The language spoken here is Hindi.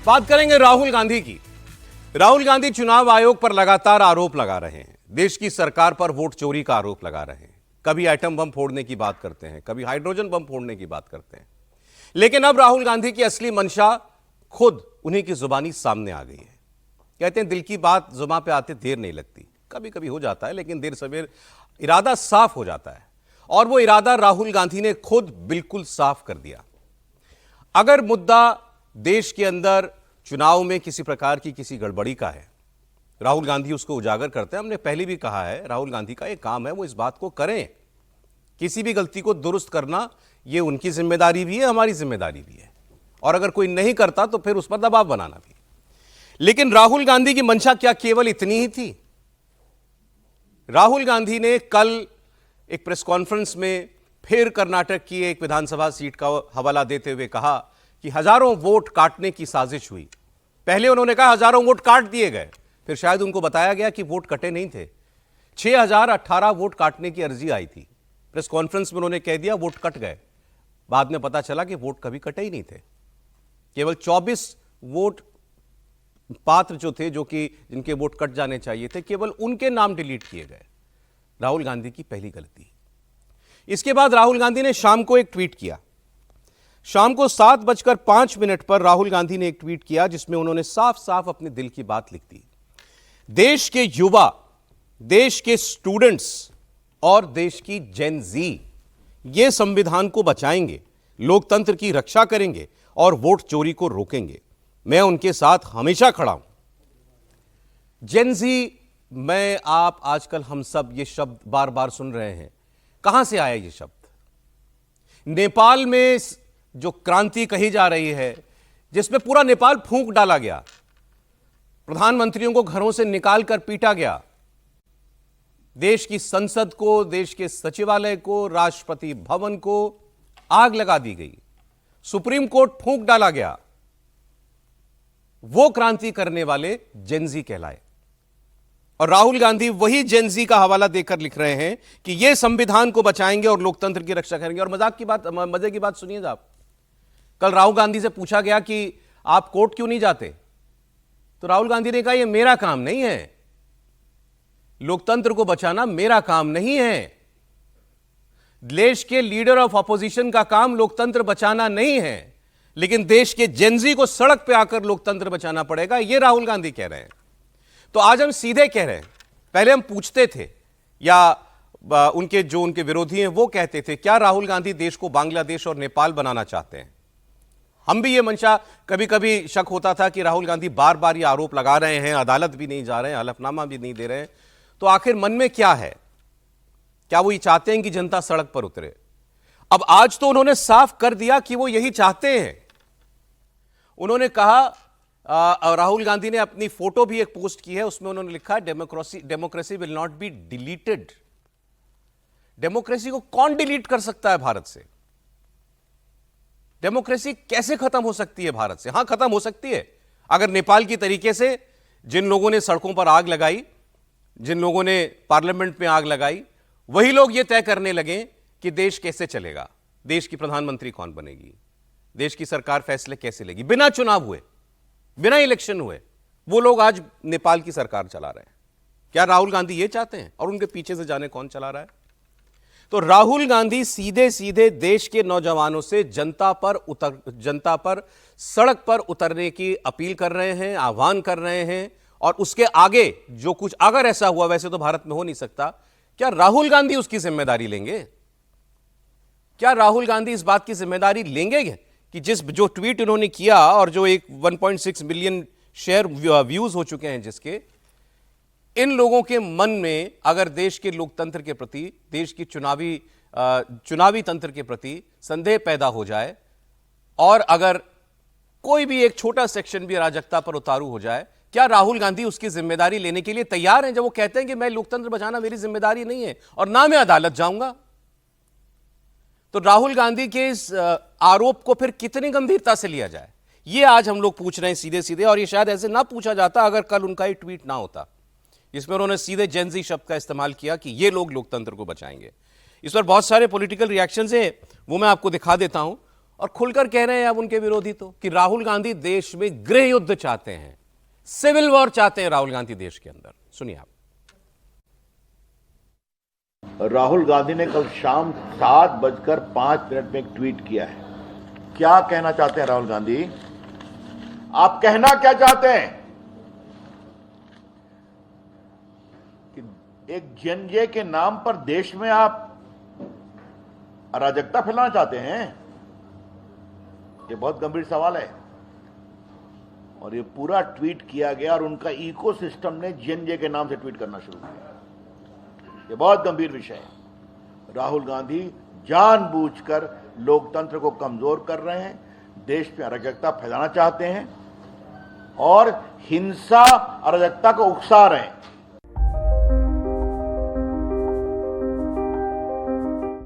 बात करेंगे राहुल गांधी की। राहुल गांधी चुनाव आयोग पर लगातार आरोप लगा रहे हैं, देश की सरकार पर वोट चोरी का आरोप लगा रहे हैं। कभी एटम बम फोड़ने की बात करते हैं, कभी हाइड्रोजन बम फोड़ने की बात करते हैं। लेकिन अब राहुल गांधी की असली मंशा खुद उन्हीं की जुबानी सामने आ गई है। कहते हैं दिल की बात जुबान पे आते देर नहीं लगती, कभी कभी हो जाता है, लेकिन देर सवेर इरादा साफ हो जाता है। और वो इरादा राहुल गांधी ने खुद बिल्कुल साफ कर दिया। अगर मुद्दा देश के अंदर चुनाव में किसी प्रकार की किसी गड़बड़ी का है, राहुल गांधी उसको उजागर करते हैं। हमने पहले भी कहा है, राहुल गांधी का एक काम है, वो इस बात को करें। किसी भी गलती को दुरुस्त करना ये उनकी जिम्मेदारी भी है, हमारी जिम्मेदारी भी है। और अगर कोई नहीं करता तो फिर उस पर दबाव बनाना भी। लेकिन राहुल गांधी की मंशा क्या केवल इतनी ही थी? राहुल गांधी ने कल एक प्रेस कॉन्फ्रेंस में फिर कर्नाटक की एक विधानसभा सीट का हवाला देते हुए कहा कि हजारों वोट काटने की साजिश हुई। पहले उन्होंने कहा हजारों वोट काट दिए गए, फिर शायद उनको बताया गया कि वोट कटे नहीं थे। 6018 वोट काटने की अर्जी आई थी। प्रेस कॉन्फ्रेंस में उन्होंने कह दिया वोट कट गए। बाद में पता चला कि वोट कभी कटे ही नहीं थे। केवल 24 वोट पात्र जो थे, जो कि जिनके वोट कट जाने चाहिए थे, केवल उनके नाम डिलीट किए गए। राहुल गांधी की पहली गलती। इसके बाद राहुल गांधी ने शाम को एक ट्वीट किया। शाम को 7:05 पर राहुल गांधी ने एक ट्वीट किया जिसमें उन्होंने साफ साफ अपने दिल की बात लिख दी। देश के युवा, देश के स्टूडेंट्स और देश की जेन जी ये संविधान को बचाएंगे, लोकतंत्र की रक्षा करेंगे और वोट चोरी को रोकेंगे। मैं उनके साथ हमेशा खड़ा हूं। जेन जी, मैं आप आजकल हम सब ये शब्द बार बार सुन रहे हैं। कहां से आया ये शब्द? नेपाल में जो क्रांति कही जा रही है, जिसमें पूरा नेपाल फूंक डाला गया, प्रधानमंत्रियों को घरों से निकालकर पीटा गया, देश की संसद को, देश के सचिवालय को, राष्ट्रपति भवन को आग लगा दी गई, सुप्रीम कोर्ट फूंक डाला गया। वो क्रांति करने वाले जेनजी कहलाए। और राहुल गांधी वही जेनजी का हवाला देकर लिख रहे हैं कि ये संविधान को बचाएंगे और लोकतंत्र की रक्षा करेंगे। और मजे की बात सुनिए आप। कल राहुल गांधी से पूछा गया कि आप कोर्ट क्यों नहीं जाते, तो राहुल गांधी ने कहा यह मेरा काम नहीं है, लोकतंत्र को बचाना मेरा काम नहीं है। देश के लीडर ऑफ अपोजिशन का काम लोकतंत्र बचाना नहीं है, लेकिन देश के जेनजी को सड़क पे आकर लोकतंत्र बचाना पड़ेगा, यह राहुल गांधी कह रहे हैं। तो आज हम सीधे कह रहे हैं। पहले हम पूछते थे, या उनके विरोधी हैं वो कहते थे, क्या राहुल गांधी देश को बांग्लादेश और नेपाल बनाना चाहते हैं? हम भी ये मंशा, कभी कभी शक होता था कि राहुल गांधी बार बार ये आरोप लगा रहे हैं, अदालत भी नहीं जा रहे हैं, हलफनामा भी नहीं दे रहे हैं, तो आखिर मन में क्या है? क्या वो ये चाहते हैं कि जनता सड़क पर उतरे? अब आज तो उन्होंने साफ कर दिया कि वो यही चाहते हैं। उन्होंने कहा, राहुल गांधी ने अपनी फोटो भी एक पोस्ट की है, उसमें उन्होंने लिखा democracy will not be deleted. Democracy को कौन डिलीट कर सकता है भारत से? डेमोक्रेसी कैसे खत्म हो सकती है भारत से? हां, खत्म हो सकती है अगर नेपाल की तरीके से जिन लोगों ने सड़कों पर आग लगाई, जिन लोगों ने पार्लियामेंट में आग लगाई, वही लोग ये तय करने लगे कि देश कैसे चलेगा, देश की प्रधानमंत्री कौन बनेगी, देश की सरकार फैसले कैसे लेगी, बिना चुनाव हुए, बिना इलेक्शन हुए वो लोग आज नेपाल की सरकार चला रहे हैं। क्या राहुल गांधी ये चाहते हैं? और उनके पीछे से जाने कौन चला रहा है? तो राहुल गांधी सीधे सीधे देश के नौजवानों से जनता पर सड़क पर उतरने की अपील कर रहे हैं, आह्वान कर रहे हैं। और उसके आगे जो कुछ अगर ऐसा हुआ, वैसे तो भारत में हो नहीं सकता, क्या राहुल गांधी उसकी जिम्मेदारी लेंगे? क्या राहुल गांधी इस बात की जिम्मेदारी लेंगे कि जो ट्वीट उन्होंने किया और जो एक 1.6 मिलियन शेयर व्यूज हो चुके हैं, जिसके इन लोगों के मन में अगर देश के लोकतंत्र के प्रति, देश की चुनावी तंत्र के प्रति संदेह पैदा हो जाए, और अगर कोई भी एक छोटा सेक्शन भी अराजकता पर उतारू हो जाए, क्या राहुल गांधी उसकी जिम्मेदारी लेने के लिए तैयार हैं? जब वो कहते हैं कि मैं लोकतंत्र बचाना मेरी जिम्मेदारी नहीं है और ना मैं अदालत जाऊंगा, तो राहुल गांधी के इस आरोप को फिर कितनी गंभीरता से लिया जाए, ये आज हम लोग पूछ रहे हैं सीधे सीधे। और ये शायद ऐसे ना पूछा जाता अगर कल उनका ये ट्वीट ना होता, जिसमें उन्होंने सीधे जेनजी शब्द का इस्तेमाल किया कि ये लोग लोकतंत्र को बचाएंगे। इस पर बहुत सारे पॉलिटिकल रिएक्शंस हैं, वो मैं आपको दिखा देता हूं। और खुलकर कह रहे हैं अब उनके विरोधी तो कि राहुल गांधी देश में गृह युद्ध चाहते हैं, सिविल वॉर चाहते हैं राहुल गांधी देश के अंदर। सुनिए आप। राहुल गांधी ने कल शाम 7:05 में एक ट्वीट किया है। क्या कहना चाहते हैं राहुल गांधी? आप कहना क्या चाहते हैं? कि एक जेएनजे के नाम पर देश में आप अराजकता फैलाना चाहते हैं? ये बहुत गंभीर सवाल है। और ये पूरा ट्वीट किया गया और उनका इकोसिस्टम ने जेएनजे के नाम से ट्वीट करना शुरू किया। ये बहुत गंभीर विषय है। राहुल गांधी जानबूझकर लोकतंत्र को कमजोर कर रहे हैं, देश में अराजकता फैलाना चाहते हैं और हिंसा अराजकता को उकसा रहे हैं।